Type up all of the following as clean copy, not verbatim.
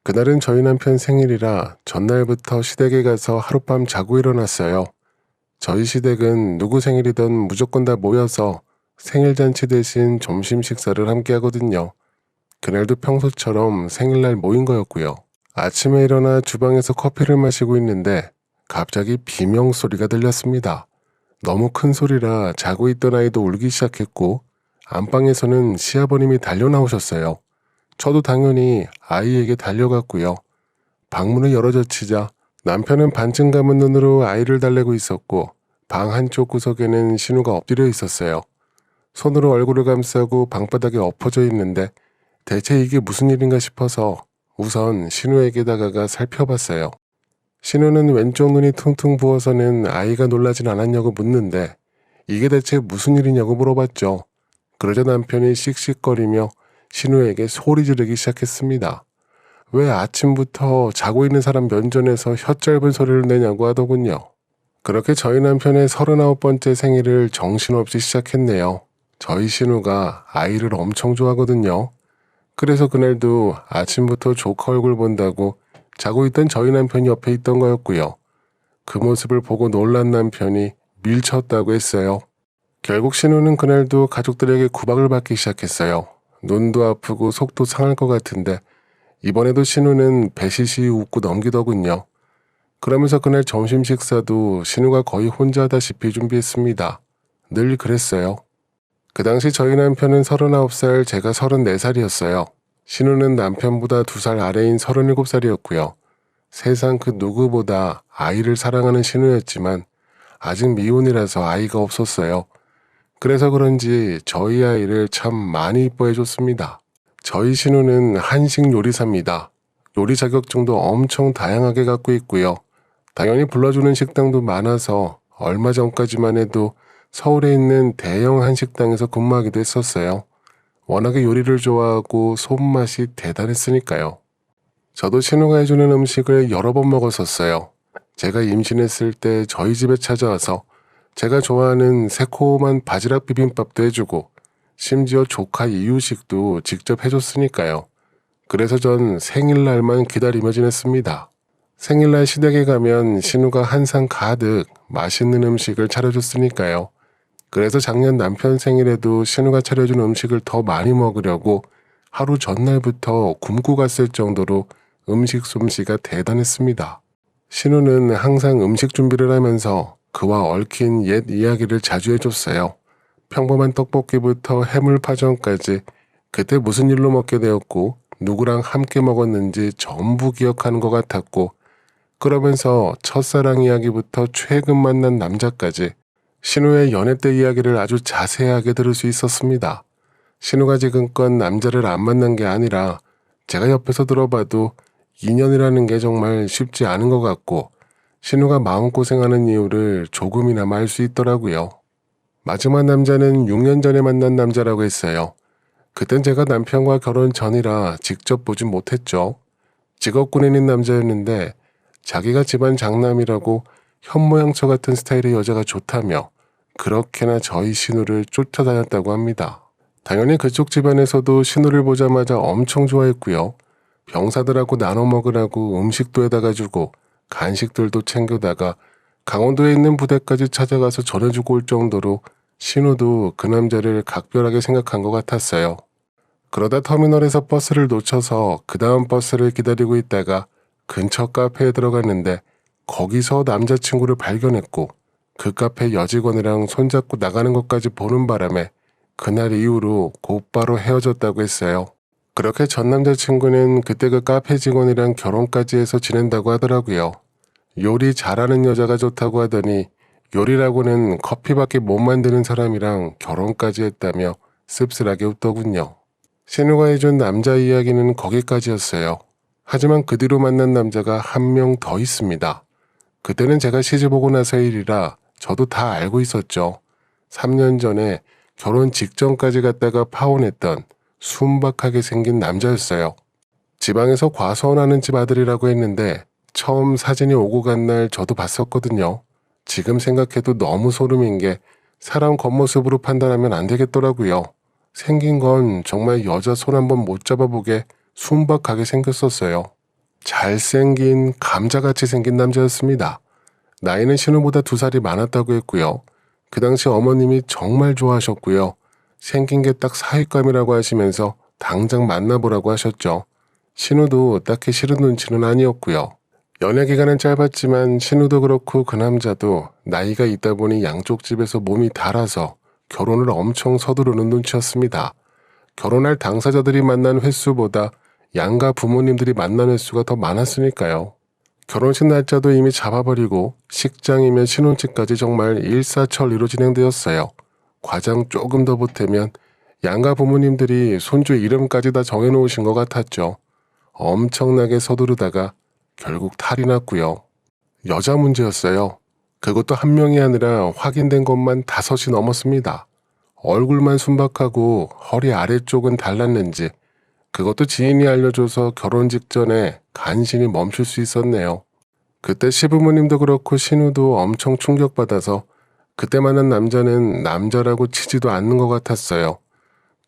그날은 저희 남편 생일이라 전날부터 시댁에 가서 하룻밤 자고 일어났어요. 저희 시댁은 누구 생일이든 무조건 다 모여서 생일잔치 대신 점심 식사를 함께 하거든요. 그날도 평소처럼 생일날 모인 거였고요. 아침에 일어나 주방에서 커피를 마시고 있는데 갑자기 비명 소리가 들렸습니다. 너무 큰 소리라 자고 있던 아이도 울기 시작했고 안방에서는 시아버님이 달려 나오셨어요. 저도 당연히 아이에게 달려갔고요. 방문을 열어젖히자 남편은 반쯤 감은 눈으로 아이를 달래고 있었고 방 한쪽 구석에는 신우가 엎드려 있었어요. 손으로 얼굴을 감싸고 방바닥에 엎어져 있는데 대체 이게 무슨 일인가 싶어서 우선 신우에게 다가가 살펴봤어요. 신우는 왼쪽 눈이 퉁퉁 부어서는 아이가 놀라진 않았냐고 묻는데 이게 대체 무슨 일이냐고 물어봤죠. 그러자 남편이 씩씩거리며 신우에게 소리 지르기 시작했습니다. 왜 아침부터 자고 있는 사람 면전에서 혀 짧은 소리를 내냐고 하더군요. 그렇게 저희 남편의 39번째 생일을 정신없이 시작했네요. 저희 신우가 아이를 엄청 좋아하거든요. 그래서 그날도 아침부터 조카 얼굴 본다고 자고 있던 저희 남편이 옆에 있던 거였고요. 그 모습을 보고 놀란 남편이 밀쳤다고 했어요. 결국 신우는 그날도 가족들에게 구박을 받기 시작했어요. 눈도 아프고 속도 상할 것 같은데 이번에도 신우는 배시시 웃고 넘기더군요. 그러면서 그날 점심 식사도 신우가 거의 혼자 하다시피 준비했습니다. 늘 그랬어요. 그 당시 저희 남편은 39살, 제가 34살이었어요. 신우는 남편보다 2살 아래인 37살이었고요. 세상 그 누구보다 아이를 사랑하는 신우였지만 아직 미혼이라서 아이가 없었어요. 그래서 그런지 저희 아이를 참 많이 이뻐해 줬습니다. 저희 신우는 한식 요리사입니다. 요리 자격증도 엄청 다양하게 갖고 있고요. 당연히 불러주는 식당도 많아서 얼마 전까지만 해도 서울에 있는 대형 한식당에서 근무하기도 했었어요. 워낙에 요리를 좋아하고 손맛이 대단했으니까요. 저도 신우가 해주는 음식을 여러 번 먹었었어요. 제가 임신했을 때 저희 집에 찾아와서 제가 좋아하는 새콤한 바지락 비빔밥도 해주고 심지어 조카 이유식도 직접 해줬으니까요. 그래서 전 생일날만 기다리며 지냈습니다. 생일날 시댁에 가면 신우가 한상 가득 맛있는 음식을 차려줬으니까요. 그래서 작년 남편 생일에도 신우가 차려준 음식을 더 많이 먹으려고 하루 전날부터 굶고 갔을 정도로 음식 솜씨가 대단했습니다. 신우는 항상 음식 준비를 하면서 그와 얽힌 옛 이야기를 자주 해줬어요. 평범한 떡볶이부터 해물파전까지 그때 무슨 일로 먹게 되었고 누구랑 함께 먹었는지 전부 기억하는 것 같았고 그러면서 첫사랑 이야기부터 최근 만난 남자까지 신우의 연애 때 이야기를 아주 자세하게 들을 수 있었습니다. 신우가 지금껏 남자를 안 만난 게 아니라 제가 옆에서 들어봐도 인연이라는 게 정말 쉽지 않은 것 같고 신우가 마음고생하는 이유를 조금이나마 알 수 있더라고요. 마지막 남자는 6년 전에 만난 남자라고 했어요. 그땐 제가 남편과 결혼 전이라 직접 보진 못했죠. 직업 군인인 남자였는데 자기가 집안 장남이라고 현모양처 같은 스타일의 여자가 좋다며 그렇게나 저희 신우를 쫓아다녔다고 합니다. 당연히 그쪽 집안에서도 신우를 보자마자 엄청 좋아했고요. 병사들하고 나눠 먹으라고 음식도 해다가 주고 간식들도 챙겨다가 강원도에 있는 부대까지 찾아가서 전해주고 올 정도로 신우도 그 남자를 각별하게 생각한 것 같았어요. 그러다 터미널에서 버스를 놓쳐서 그 다음 버스를 기다리고 있다가 근처 카페에 들어갔는데 거기서 남자친구를 발견했고 그 카페 여직원이랑 손잡고 나가는 것까지 보는 바람에 그날 이후로 곧바로 헤어졌다고 했어요. 그렇게 전 남자친구는 그때 그 카페 직원이랑 결혼까지 해서 지낸다고 하더라고요. 요리 잘하는 여자가 좋다고 하더니 요리라고는 커피밖에 못 만드는 사람이랑 결혼까지 했다며 씁쓸하게 웃더군요. 신우가 해준 남자 이야기는 거기까지였어요. 하지만 그 뒤로 만난 남자가 한 명 더 있습니다. 그때는 제가 시집오고 나서 일이라 저도 다 알고 있었죠. 3년 전에 결혼 직전까지 갔다가 파혼했던 순박하게 생긴 남자였어요. 지방에서 과수원하는 집 아들이라고 했는데 처음 사진이 오고 간 날 저도 봤었거든요. 지금 생각해도 너무 소름인 게 사람 겉모습으로 판단하면 안 되겠더라고요. 생긴 건 정말 여자 손 한번 못 잡아보게 순박하게 생겼었어요. 잘생긴 감자같이 생긴 남자였습니다. 나이는 신우보다 2살이 많았다고 했고요. 그 당시 어머님이 정말 좋아하셨고요. 생긴 게 딱 사윗감이라고 하시면서 당장 만나보라고 하셨죠. 신우도 딱히 싫은 눈치는 아니었고요. 연애 기간은 짧았지만 신우도 그렇고 그 남자도 나이가 있다 보니 양쪽 집에서 몸이 달아서 결혼을 엄청 서두르는 눈치였습니다. 결혼할 당사자들이 만난 횟수보다 양가 부모님들이 만난 횟수가 더 많았으니까요. 결혼식 날짜도 이미 잡아버리고 식장이면 신혼집까지 정말 일사천리로 진행되었어요. 과장 조금 더 보태면 양가 부모님들이 손주 이름까지 다 정해놓으신 것 같았죠. 엄청나게 서두르다가 결국 탈이 났고요. 여자 문제였어요. 그것도 한 명이 아니라 확인된 것만 5이 넘었습니다. 얼굴만 순박하고 허리 아래쪽은 달랐는지 그것도 지인이 알려줘서 결혼 직전에 간신히 멈출 수 있었네요. 그때 시부모님도 그렇고 신우도 엄청 충격받아서 그때 만난 남자는 남자라고 치지도 않는 것 같았어요.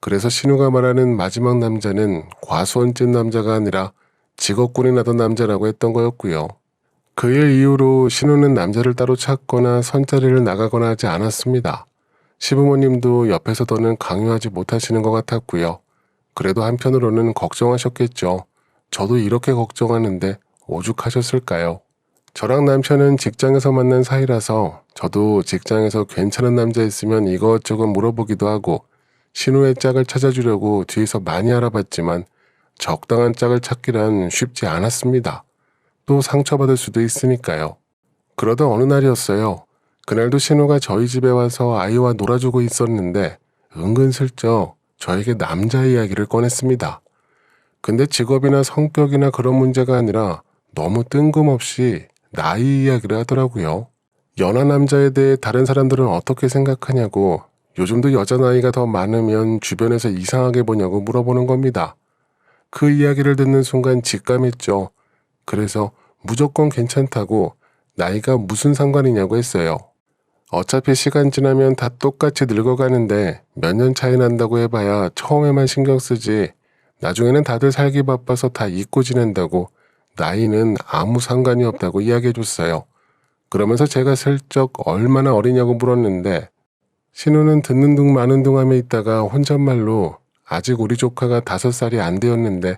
그래서 신우가 말하는 마지막 남자는 과수원집 남자가 아니라 직업군이 나던 남자라고 했던 거였고요. 그 일 이후로 신우는 남자를 따로 찾거나 선자리를 나가거나 하지 않았습니다. 시부모님도 옆에서 더는 강요하지 못하시는 것 같았고요. 그래도 한편으로는 걱정하셨겠죠. 저도 이렇게 걱정하는데 오죽하셨을까요? 저랑 남편은 직장에서 만난 사이라서 저도 직장에서 괜찮은 남자 있으면 이것저것 물어보기도 하고 신우의 짝을 찾아주려고 뒤에서 많이 알아봤지만 적당한 짝을 찾기란 쉽지 않았습니다. 또 상처받을 수도 있으니까요. 그러던 어느 날이었어요. 그날도 신우가 저희 집에 와서 아이와 놀아주고 있었는데 은근슬쩍 저에게 남자 이야기를 꺼냈습니다. 근데 직업이나 성격이나 그런 문제가 아니라 너무 뜬금없이 나이 이야기를 하더라고요. 연하 남자에 대해 다른 사람들은 어떻게 생각하냐고 요즘도 여자 나이가 더 많으면 주변에서 이상하게 보냐고 물어보는 겁니다. 그 이야기를 듣는 순간 직감했죠. 그래서 무조건 괜찮다고 나이가 무슨 상관이냐고 했어요. 어차피 시간 지나면 다 똑같이 늙어가는데 몇 년 차이 난다고 해봐야 처음에만 신경 쓰지 나중에는 다들 살기 바빠서 다 잊고 지낸다고 나이는 아무 상관이 없다고 이야기해줬어요. 그러면서 제가 슬쩍 얼마나 어리냐고 물었는데 신우는 듣는 둥 마는 둥 하며 있다가 혼잣말로 아직 우리 조카가 5살이 안 되었는데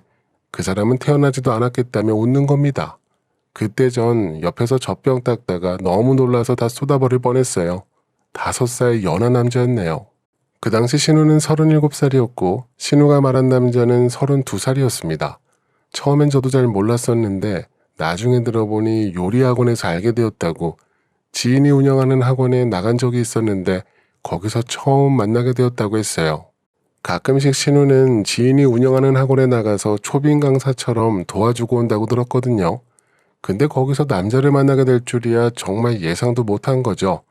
그 사람은 태어나지도 않았겠다며 웃는 겁니다. 그때 전 옆에서 젖병 닦다가 너무 놀라서 다 쏟아버릴 뻔했어요. 5살 연하 남자였네요. 그 당시 신우는 37살이었고 신우가 말한 남자는 32살이었습니다. 처음엔 저도 잘 몰랐었는데 나중에 들어보니 요리학원에서 알게 되었다고 지인이 운영하는 학원에 나간 적이 있었는데 거기서 처음 만나게 되었다고 했어요. 가끔씩 신우는 지인이 운영하는 학원에 나가서 초빙 강사처럼 도와주고 온다고 들었거든요. 근데 거기서 남자를 만나게 될 줄이야 정말 예상도 못한 거죠.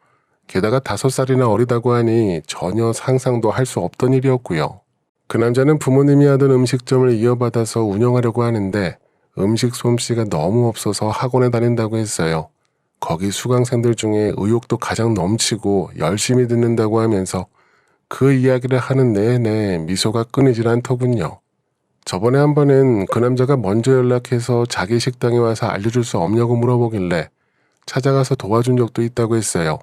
게다가 5살이나 어리다고 하니 전혀 상상도 할 수 없던 일이었고요. 그 남자는 부모님이 하던 음식점을 이어받아서 운영하려고 하는데 음식 솜씨가 너무 없어서 학원에 다닌다고 했어요. 거기 수강생들 중에 의욕도 가장 넘치고 열심히 듣는다고 하면서 그 이야기를 하는 내내 미소가 끊이질 않더군요. 저번에 한 번은 그 남자가 먼저 연락해서 자기 식당에 와서 알려줄 수 없냐고 물어보길래 찾아가서 도와준 적도 있다고 했어요.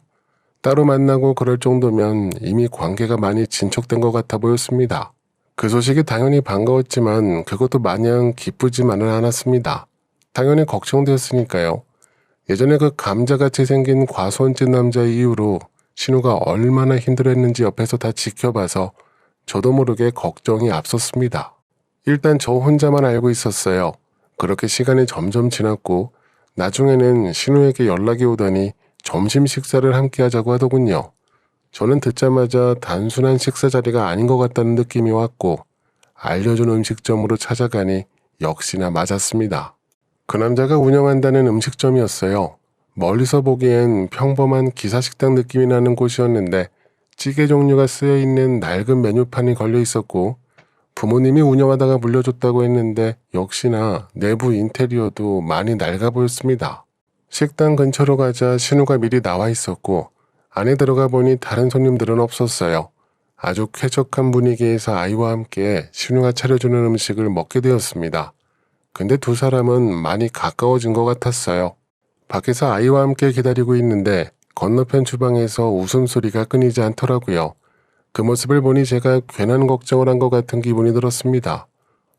따로 만나고 그럴 정도면 이미 관계가 많이 진척된 것 같아 보였습니다. 그 소식이 당연히 반가웠지만 그것도 마냥 기쁘지만은 않았습니다. 당연히 걱정되었으니까요. 예전에 그 감자같이 생긴 과수원집 남자 이후로 신우가 얼마나 힘들었는지 옆에서 다 지켜봐서 저도 모르게 걱정이 앞섰습니다. 일단 저 혼자만 알고 있었어요. 그렇게 시간이 점점 지났고 나중에는 신우에게 연락이 오더니 점심 식사를 함께 하자고 하더군요. 저는 듣자마자 단순한 식사 자리가 아닌 것 같다는 느낌이 왔고 알려준 음식점으로 찾아가니 역시나 맞았습니다. 그 남자가 운영한다는 음식점이었어요. 멀리서 보기엔 평범한 기사식당 느낌이 나는 곳이었는데 찌개 종류가 쓰여있는 낡은 메뉴판이 걸려 있었고 부모님이 운영하다가 물려줬다고 했는데 역시나 내부 인테리어도 많이 낡아 보였습니다. 식당 근처로 가자 신우가 미리 나와 있었고 안에 들어가 보니 다른 손님들은 없었어요. 아주 쾌적한 분위기에서 아이와 함께 신우가 차려주는 음식을 먹게 되었습니다. 근데 두 사람은 많이 가까워진 것 같았어요. 밖에서 아이와 함께 기다리고 있는데 건너편 주방에서 웃음소리가 끊이지 않더라고요. 그 모습을 보니 제가 괜한 걱정을 한 것 같은 기분이 들었습니다.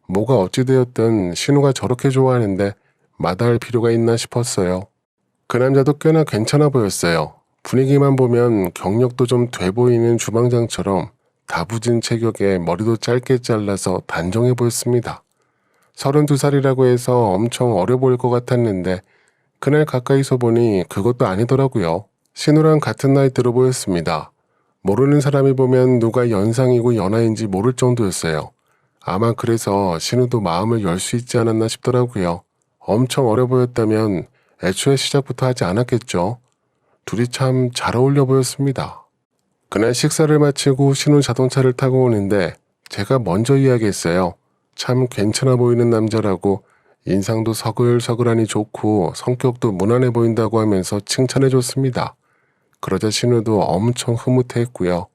뭐가 어찌되었든 신우가 저렇게 좋아하는데 마다할 필요가 있나 싶었어요. 그 남자도 꽤나 괜찮아 보였어요. 분위기만 보면 경력도 좀 돼 보이는 주방장처럼 다부진 체격에 머리도 짧게 잘라서 단정해 보였습니다. 32살이라고 해서 엄청 어려 보일 것 같았는데 그날 가까이서 보니 그것도 아니더라고요. 신우랑 같은 나이 들어 보였습니다. 모르는 사람이 보면 누가 연상이고 연하인지 모를 정도였어요. 아마 그래서 신우도 마음을 열 수 있지 않았나 싶더라고요. 엄청 어려 보였다면 애초에 시작부터 하지 않았겠죠. 둘이 참 잘 어울려 보였습니다. 그날 식사를 마치고 신우 자동차를 타고 오는데 제가 먼저 이야기했어요. 참 괜찮아 보이는 남자라고, 인상도 서글서글하니 좋고 성격도 무난해 보인다고 하면서 칭찬해줬습니다. 그러자 신우도 엄청 흐뭇해했고요.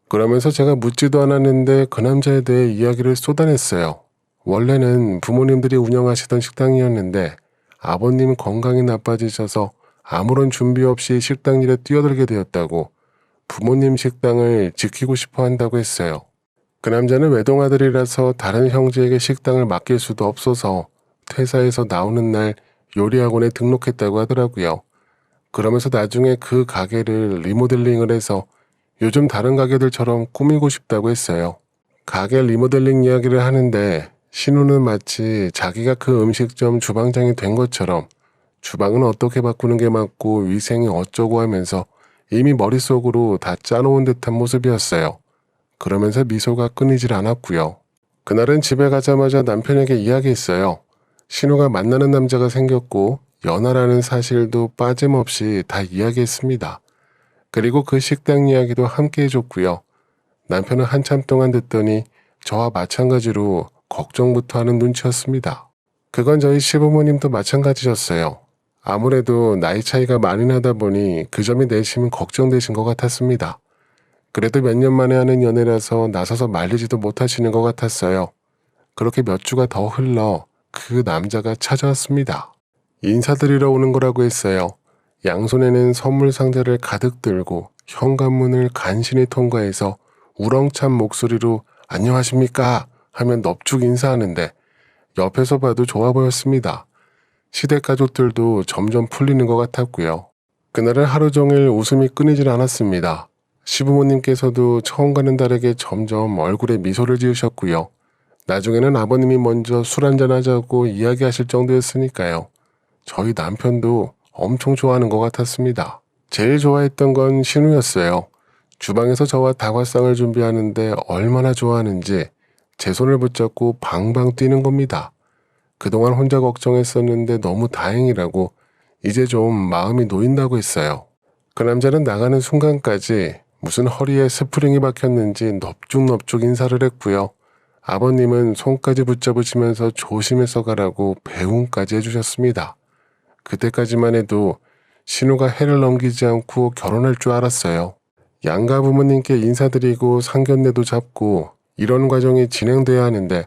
그러면서 제가 묻지도 않았는데 그 남자에 대해 이야기를 쏟아냈어요. 원래는 부모님들이 운영하시던 식당이었는데 아버님 건강이 나빠지셔서 아무런 준비 없이 식당 일에 뛰어들게 되었다고, 부모님 식당을 지키고 싶어 한다고 했어요. 그 남자는 외동아들이라서 다른 형제에게 식당을 맡길 수도 없어서 퇴사해서 나오는 날 요리학원에 등록했다고 하더라고요. 그러면서 나중에 그 가게를 리모델링을 해서 요즘 다른 가게들처럼 꾸미고 싶다고 했어요. 가게 리모델링 이야기를 하는데 신우는 마치 자기가 그 음식점 주방장이 된 것처럼 주방은 어떻게 바꾸는 게 맞고 위생이 어쩌고 하면서 이미 머릿속으로 다 짜놓은 듯한 모습이었어요. 그러면서 미소가 끊이질 않았고요. 그날은 집에 가자마자 남편에게 이야기했어요. 신우가 만나는 남자가 생겼고 연하라는 사실도 빠짐없이 다 이야기했습니다. 그리고 그 식당 이야기도 함께 해줬고요. 남편은 한참 동안 듣더니 저와 마찬가지로 걱정부터 하는 눈치였습니다. 그건 저희 시부모님도 마찬가지셨어요. 아무래도 나이 차이가 많이 나다 보니 그 점이 내심은 걱정되신 것 같았습니다. 그래도 몇 년 만에 하는 연애라서 나서서 말리지도 못하시는 것 같았어요. 그렇게 몇 주가 더 흘러 그 남자가 찾아왔습니다. 인사드리러 오는 거라고 했어요. 양손에는 선물 상자를 가득 들고 현관문을 간신히 통과해서 우렁찬 목소리로 안녕하십니까 하면 넙죽 인사하는데 옆에서 봐도 좋아 보였습니다. 시댁 가족들도 점점 풀리는 것 같았고요. 그날은 하루 종일 웃음이 끊이질 않았습니다. 시부모님께서도 처음과는 다르게 점점 얼굴에 미소를 지으셨고요. 나중에는 아버님이 먼저 술 한잔 하자고 이야기하실 정도였으니까요. 저희 남편도 엄청 좋아하는 것 같았습니다. 제일 좋아했던 건 신우였어요. 주방에서 저와 다과상을 준비하는데 얼마나 좋아하는지 제 손을 붙잡고 방방 뛰는 겁니다. 그동안 혼자 걱정했었는데 너무 다행이라고 이제 좀 마음이 놓인다고 했어요. 그 남자는 나가는 순간까지 무슨 허리에 스프링이 박혔는지 넙죽넙죽 인사를 했고요. 아버님은 손까지 붙잡으시면서 조심해서 가라고 배웅까지 해주셨습니다. 그때까지만 해도 신우가 해를 넘기지 않고 결혼할 줄 알았어요. 양가 부모님께 인사드리고 상견례도 잡고 이런 과정이 진행돼야 하는데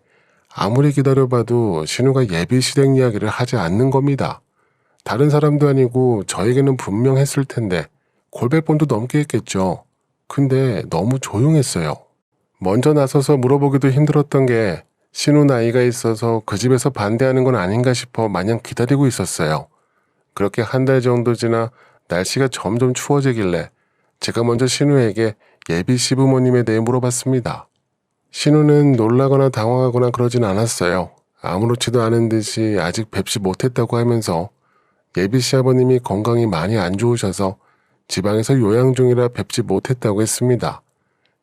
아무리 기다려봐도 신우가 예비 시댁 이야기를 하지 않는 겁니다. 다른 사람도 아니고 저에게는 분명 했을 텐데 골백번도 넘게 했겠죠. 근데 너무 조용했어요. 먼저 나서서 물어보기도 힘들었던 게 신우 나이가 있어서 그 집에서 반대하는 건 아닌가 싶어 마냥 기다리고 있었어요. 그렇게 한 달 정도 지나 날씨가 점점 추워지길래 제가 먼저 신우에게 예비 시부모님에 대해 물어봤습니다. 신우는 놀라거나 당황하거나 그러진 않았어요. 아무렇지도 않은 듯이 아직 뵙지 못했다고 하면서 예비 시아버님이 건강이 많이 안 좋으셔서 지방에서 요양 중이라 뵙지 못했다고 했습니다.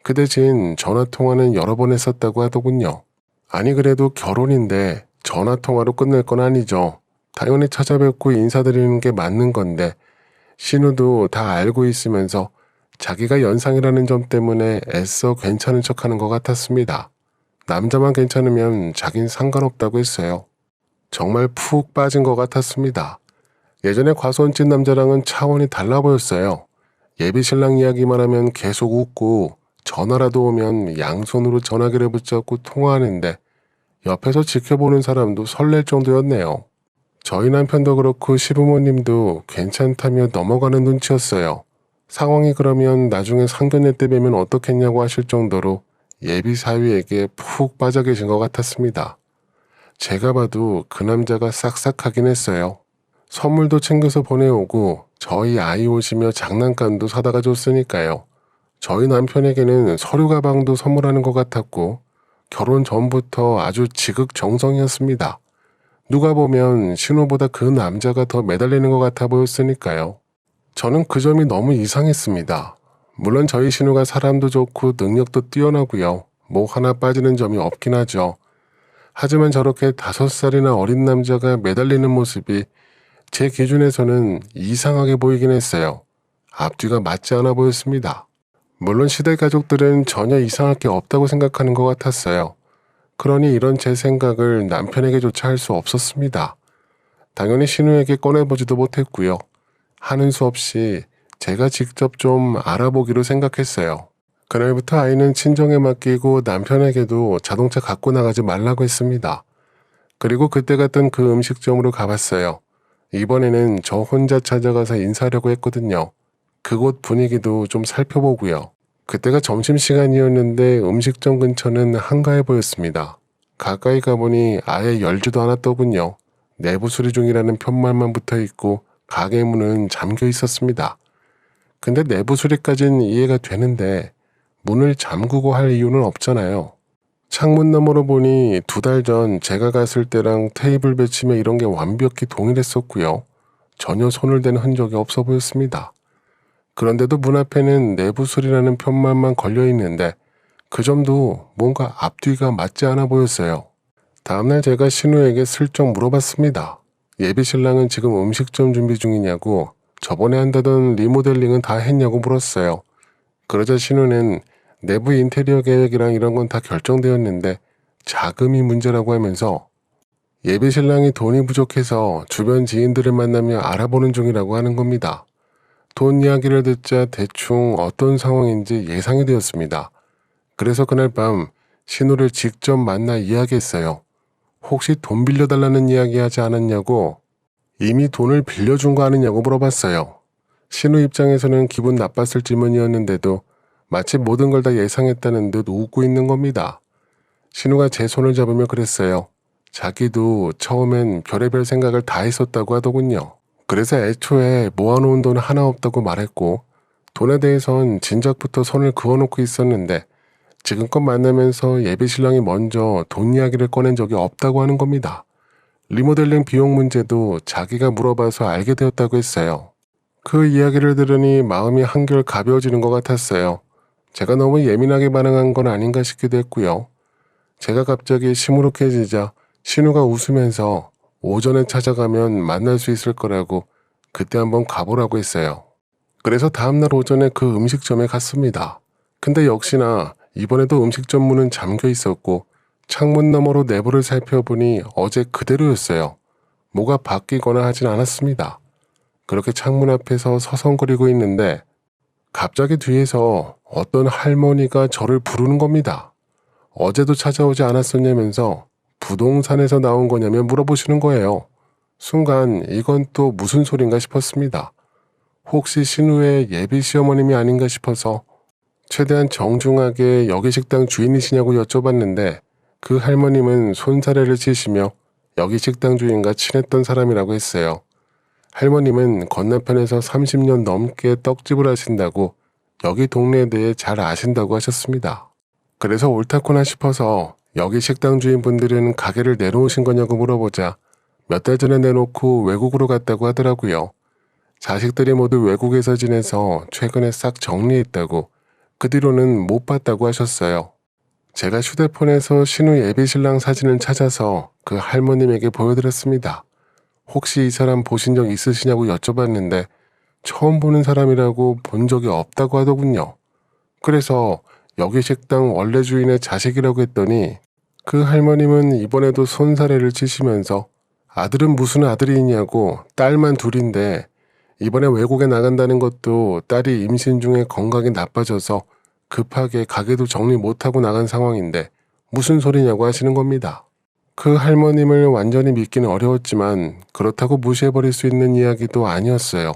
그 대신 전화통화는 여러 번 했었다고 하더군요. 아니 그래도 결혼인데 전화통화로 끝낼 건 아니죠. 당연히 찾아뵙고 인사드리는 게 맞는 건데 신우도 다 알고 있으면서 자기가 연상이라는 점 때문에 애써 괜찮은 척하는 것 같았습니다. 남자만 괜찮으면 자긴 상관없다고 했어요. 정말 푹 빠진 것 같았습니다. 예전에 과수원집 남자랑은 차원이 달라 보였어요. 예비 신랑 이야기만 하면 계속 웃고 전화라도 오면 양손으로 전화기를 붙잡고 통화하는데 옆에서 지켜보는 사람도 설렐 정도였네요. 저희 남편도 그렇고 시부모님도 괜찮다며 넘어가는 눈치였어요. 상황이 그러면 나중에 상견례 때 뵈면 어떻겠냐고 하실 정도로 예비 사위에게 푹 빠져 계신 것 같았습니다. 제가 봐도 그 남자가 싹싹하긴 했어요. 선물도 챙겨서 보내오고 저희 아이 오시며 장난감도 사다가 줬으니까요. 저희 남편에게는 서류 가방도 선물하는 것 같았고 결혼 전부터 아주 지극정성이었습니다. 누가 보면 신우보다 그 남자가 더 매달리는 것 같아 보였으니까요. 저는 그 점이 너무 이상했습니다. 물론 저희 신우가 사람도 좋고 능력도 뛰어나고요. 뭐 하나 빠지는 점이 없긴 하죠. 하지만 저렇게 5살이나 어린 남자가 매달리는 모습이 제 기준에서는 이상하게 보이긴 했어요. 앞뒤가 맞지 않아 보였습니다. 물론 시댁 가족들은 전혀 이상할 게 없다고 생각하는 것 같았어요. 그러니 이런 제 생각을 남편에게조차 할 수 없었습니다. 당연히 신우에게 꺼내보지도 못했고요. 하는 수 없이 제가 직접 좀 알아보기로 생각했어요. 그날부터 아이는 친정에 맡기고 남편에게도 자동차 갖고 나가지 말라고 했습니다. 그리고 그때 갔던 그 음식점으로 가봤어요. 이번에는 저 혼자 찾아가서 인사하려고 했거든요. 그곳 분위기도 좀 살펴보고요. 그때가 점심시간이었는데 음식점 근처는 한가해 보였습니다. 가까이 가보니 아예 열지도 않았더군요. 내부 수리 중이라는 편말만 붙어있고 가게 문은 잠겨 있었습니다. 근데 내부 수리까진 이해가 되는데 문을 잠그고 할 이유는 없잖아요. 창문 너머로 보니 2달 전 제가 갔을 때랑 테이블 배치며 이런 게 완벽히 동일했었고요. 전혀 손을 댄 흔적이 없어 보였습니다. 그런데도 문 앞에는 내부 수리라는 편말만 걸려 있는데 그 점도 뭔가 앞뒤가 맞지 않아 보였어요. 다음날 제가 신우에게 슬쩍 물어봤습니다. 예비 신랑은 지금 음식점 준비 중이냐고, 저번에 한다던 리모델링은 다 했냐고 물었어요. 그러자 신우는 내부 인테리어 계획이랑 이런 건 다 결정되었는데 자금이 문제라고 하면서 예비 신랑이 돈이 부족해서 주변 지인들을 만나며 알아보는 중이라고 하는 겁니다. 돈 이야기를 듣자 대충 어떤 상황인지 예상이 되었습니다. 그래서 그날 밤 신우를 직접 만나 이야기했어요. 혹시 돈 빌려달라는 이야기 하지 않았냐고, 이미 돈을 빌려준 거 아니냐고 물어봤어요. 신우 입장에서는 기분 나빴을 질문이었는데도 마치 모든 걸 다 예상했다는 듯 웃고 있는 겁니다. 신우가 제 손을 잡으며 그랬어요. 자기도 처음엔 별의별 생각을 다 했었다고 하더군요. 그래서 애초에 모아놓은 돈 하나 없다고 말했고 돈에 대해선 진작부터 손을 그어놓고 있었는데 지금껏 만나면서 예비 신랑이 먼저 돈 이야기를 꺼낸 적이 없다고 하는 겁니다. 리모델링 비용 문제도 자기가 물어봐서 알게 되었다고 했어요. 그 이야기를 들으니 마음이 한결 가벼워지는 것 같았어요. 제가 너무 예민하게 반응한 건 아닌가 싶기도 했고요. 제가 갑자기 시무룩해지자 신우가 웃으면서 오전에 찾아가면 만날 수 있을 거라고 그때 한번 가보라고 했어요. 그래서 다음날 오전에 그 음식점에 갔습니다. 근데 역시나 이번에도 음식점 문은 잠겨 있었고 창문 너머로 내부를 살펴보니 어제 그대로였어요. 뭐가 바뀌거나 하진 않았습니다. 그렇게 창문 앞에서 서성거리고 있는데 갑자기 뒤에서 어떤 할머니가 저를 부르는 겁니다. 어제도 찾아오지 않았었냐면서 부동산에서 나온 거냐며 물어보시는 거예요. 순간 이건 또 무슨 소린가 싶었습니다. 혹시 신우의 예비 시어머님이 아닌가 싶어서 최대한 정중하게 여기 식당 주인이시냐고 여쭤봤는데 그 할머님은 손사래를 치시며 여기 식당 주인과 친했던 사람이라고 했어요. 할머님은 건너편에서 30년 넘게 떡집을 하신다고 여기 동네에 대해 잘 아신다고 하셨습니다. 그래서 옳다구나 싶어서 여기 식당 주인분들은 가게를 내놓으신 거냐고 물어보자 몇 달 전에 내놓고 외국으로 갔다고 하더라고요. 자식들이 모두 외국에서 지내서 최근에 싹 정리했다고, 그 뒤로는 못 봤다고 하셨어요. 제가 휴대폰에서 신우 예비신랑 사진을 찾아서 그 할머님에게 보여드렸습니다. 혹시 이 사람 보신 적 있으시냐고 여쭤봤는데 처음 보는 사람이라고 본 적이 없다고 하더군요. 그래서 여기 식당 원래 주인의 자식이라고 했더니 그 할머님은 이번에도 손사래를 치시면서 아들은 무슨 아들이 있냐고, 딸만 둘인데 이번에 외국에 나간다는 것도 딸이 임신 중에 건강이 나빠져서 급하게 가게도 정리 못하고 나간 상황인데 무슨 소리냐고 하시는 겁니다. 그 할머님을 완전히 믿기는 어려웠지만 그렇다고 무시해버릴 수 있는 이야기도 아니었어요.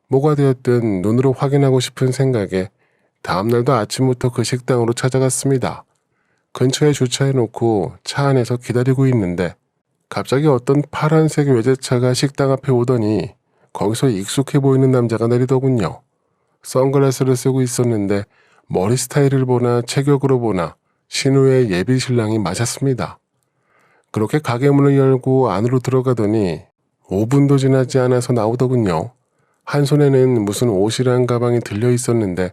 뭐가 되었든 눈으로 확인하고 싶은 생각에 다음날도 아침부터 그 식당으로 찾아갔습니다. 근처에 주차해놓고 차 안에서 기다리고 있는데 갑자기 어떤 파란색 외제차가 식당 앞에 오더니 거기서 익숙해 보이는 남자가 내리더군요. 선글라스를 쓰고 있었는데 머리 스타일을 보나 체격으로 보나 신우의 예비 신랑이 맞았습니다. 그렇게 가게 문을 열고 안으로 들어가더니 5분도 지나지 않아서 나오더군요. 한 손에는 무슨 옷이란 가방이 들려 있었는데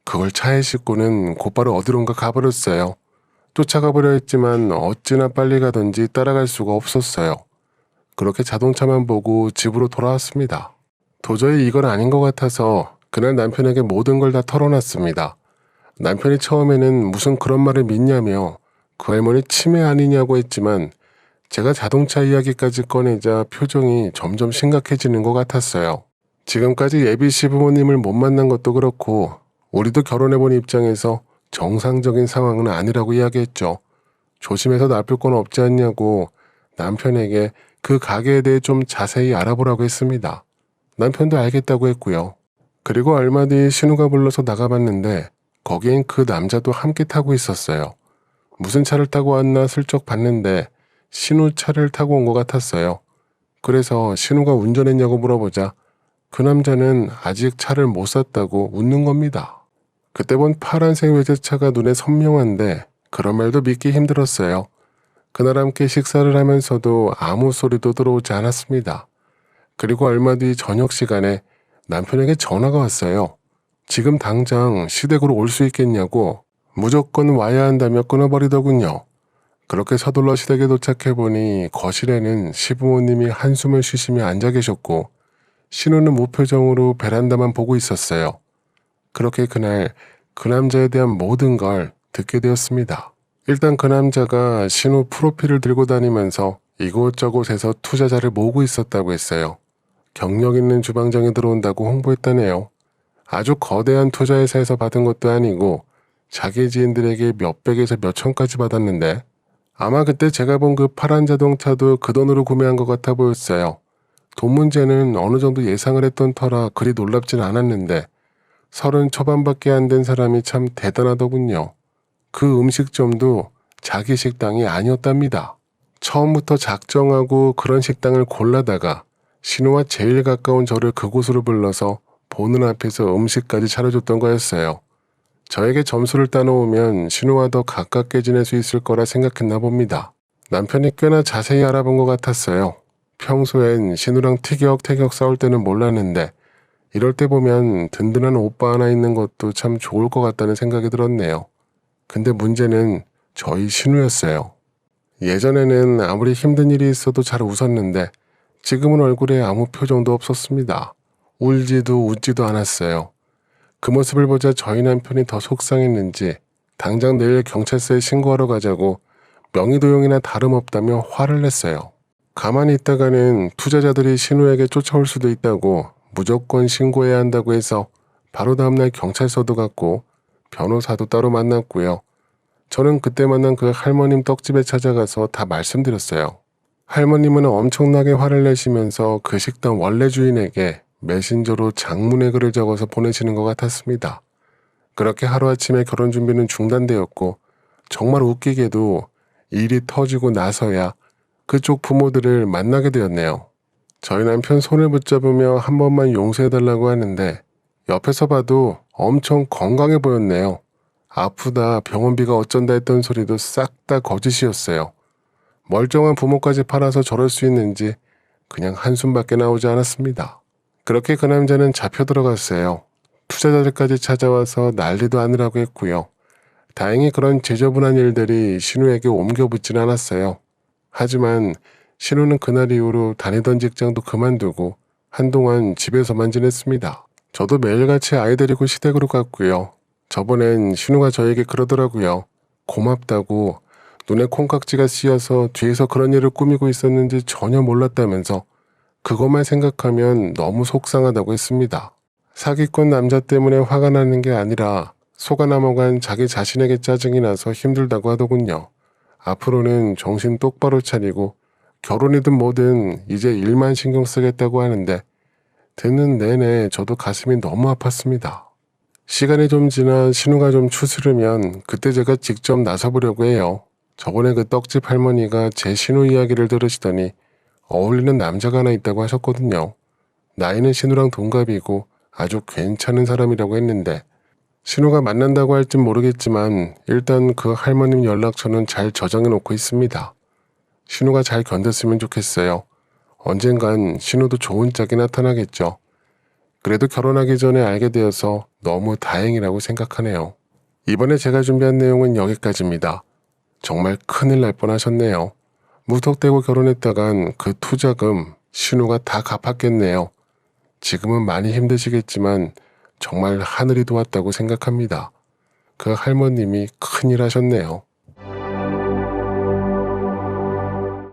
그걸 차에 싣고는 곧바로 어디론가 가버렸어요. 쫓아가버려 했지만 어찌나 빨리 가던지 따라갈 수가 없었어요. 그렇게 자동차만 보고 집으로 돌아왔습니다. 도저히 이건 아닌 것 같아서 그날 남편에게 모든 걸 다 털어놨습니다. 남편이 처음에는 무슨 그런 말을 믿냐며 그 할머니 치매 아니냐고 했지만 제가 자동차 이야기까지 꺼내자 표정이 점점 심각해지는 것 같았어요. 지금까지 예비 시부모님을 못 만난 것도 그렇고 우리도 결혼해본 입장에서 정상적인 상황은 아니라고 이야기했죠. 조심해서 나쁠 건 없지 않냐고 남편에게 그 가게에 대해 좀 자세히 알아보라고 했습니다. 남편도 알겠다고 했고요. 그리고 얼마 뒤 신우가 불러서 나가봤는데 거기엔 그 남자도 함께 타고 있었어요. 무슨 차를 타고 왔나 슬쩍 봤는데 신우 차를 타고 온 것 같았어요. 그래서 신우가 운전했냐고 물어보자 그 남자는 아직 차를 못 샀다고 웃는 겁니다. 그때 본 파란색 외제차가 눈에 선명한데 그런 말도 믿기 힘들었어요. 그날 함께 식사를 하면서도 아무 소리도 들어오지 않았습니다. 그리고 얼마 뒤 저녁 시간에 남편에게 전화가 왔어요. 지금 당장 시댁으로 올 수 있겠냐고 무조건 와야 한다며 끊어버리더군요. 그렇게 서둘러 시댁에 도착해보니 거실에는 시부모님이 한숨을 쉬시며 앉아 계셨고 신우는 무표정으로 베란다만 보고 있었어요. 그렇게 그날 그 남자에 대한 모든 걸 듣게 되었습니다. 일단 그 남자가 신우 프로필을 들고 다니면서 이곳저곳에서 투자자를 모으고 있었다고 했어요. 경력 있는 주방장이 들어온다고 홍보했다네요. 아주 거대한 투자회사에서 받은 것도 아니고 자기 지인들에게 몇백에서 몇천까지 받았는데 아마 그때 제가 본 그 파란 자동차도 그 돈으로 구매한 것 같아 보였어요. 돈 문제는 어느 정도 예상을 했던 터라 그리 놀랍진 않았는데 30 초반밖에 안 된 사람이 참 대단하더군요. 그 음식점도 자기 식당이 아니었답니다. 처음부터 작정하고 그런 식당을 골라다가 신우와 제일 가까운 저를 그곳으로 불러서 보는 앞에서 음식까지 차려줬던 거였어요. 저에게 점수를 따놓으면 신우와 더 가깝게 지낼 수 있을 거라 생각했나 봅니다. 남편이 꽤나 자세히 알아본 것 같았어요. 평소엔 신우랑 티격태격 싸울 때는 몰랐는데 이럴 때 보면 든든한 오빠 하나 있는 것도 참 좋을 것 같다는 생각이 들었네요. 근데 문제는 저희 신우였어요. 예전에는 아무리 힘든 일이 있어도 잘 웃었는데 지금은 얼굴에 아무 표정도 없었습니다. 울지도 웃지도 않았어요. 그 모습을 보자 저희 남편이 더 속상했는지 당장 내일 경찰서에 신고하러 가자고 명의도용이나 다름없다며 화를 냈어요. 가만히 있다가는 투자자들이 신우에게 쫓아올 수도 있다고 무조건 신고해야 한다고 해서 바로 다음날 경찰서도 갔고 변호사도 따로 만났고요. 저는 그때 만난 그 할머님 떡집에 찾아가서 다 말씀드렸어요. 할머님은 엄청나게 화를 내시면서 그 식당 원래 주인에게 메신저로 장문의 글을 적어서 보내시는 것 같았습니다. 그렇게 하루아침에 결혼 준비는 중단되었고 정말 웃기게도 일이 터지고 나서야 그쪽 부모들을 만나게 되었네요. 저희 남편 손을 붙잡으며 한 번만 용서해달라고 하는데 옆에서 봐도 엄청 건강해 보였네요. 아프다, 병원비가 어쩐다 했던 소리도 싹 다 거짓이었어요. 멀쩡한 부모까지 팔아서 저럴 수 있는지 그냥 한숨밖에 나오지 않았습니다. 그렇게 그 남자는 잡혀 들어갔어요. 투자자들까지 찾아와서 난리도 아니라고 했고요. 다행히 그런 지저분한 일들이 신우에게 옮겨붙진 않았어요. 하지만 신우는 그날 이후로 다니던 직장도 그만두고 한동안 집에서만 지냈습니다. 저도 매일같이 아이 데리고 시댁으로 갔고요. 저번엔 신우가 저에게 그러더라고요. 고맙다고 눈에 콩깍지가 씌어서 뒤에서 그런 일을 꾸미고 있었는지 전혀 몰랐다면서 그것만 생각하면 너무 속상하다고 했습니다. 사기꾼 남자 때문에 화가 나는 게 아니라 속아 넘어간 자기 자신에게 짜증이 나서 힘들다고 하더군요. 앞으로는 정신 똑바로 차리고 결혼이든 뭐든 이제 일만 신경 쓰겠다고 하는데 듣는 내내 저도 가슴이 너무 아팠습니다. 시간이 좀 지나 신우가 좀 추스르면 그때 제가 직접 나서보려고 해요. 저번에 그 떡집 할머니가 제 신우 이야기를 들으시더니 어울리는 남자가 하나 있다고 하셨거든요. 나이는 신우랑 동갑이고 아주 괜찮은 사람이라고 했는데 신우가 만난다고 할진 모르겠지만 일단 그 할머님 연락처는 잘 저장해 놓고 있습니다. 신우가 잘 견뎠으면 좋겠어요. 언젠간 신우도 좋은 짝이 나타나겠죠. 그래도 결혼하기 전에 알게 되어서 너무 다행이라고 생각하네요. 이번에 제가 준비한 내용은 여기까지입니다. 정말 큰일 날 뻔하셨네요. 무턱대고 결혼했다간 그 투자금 신우가 다 갚았겠네요. 지금은 많이 힘드시겠지만 정말 하늘이 도왔다고 생각합니다. 그 할머님이 큰일 하셨네요.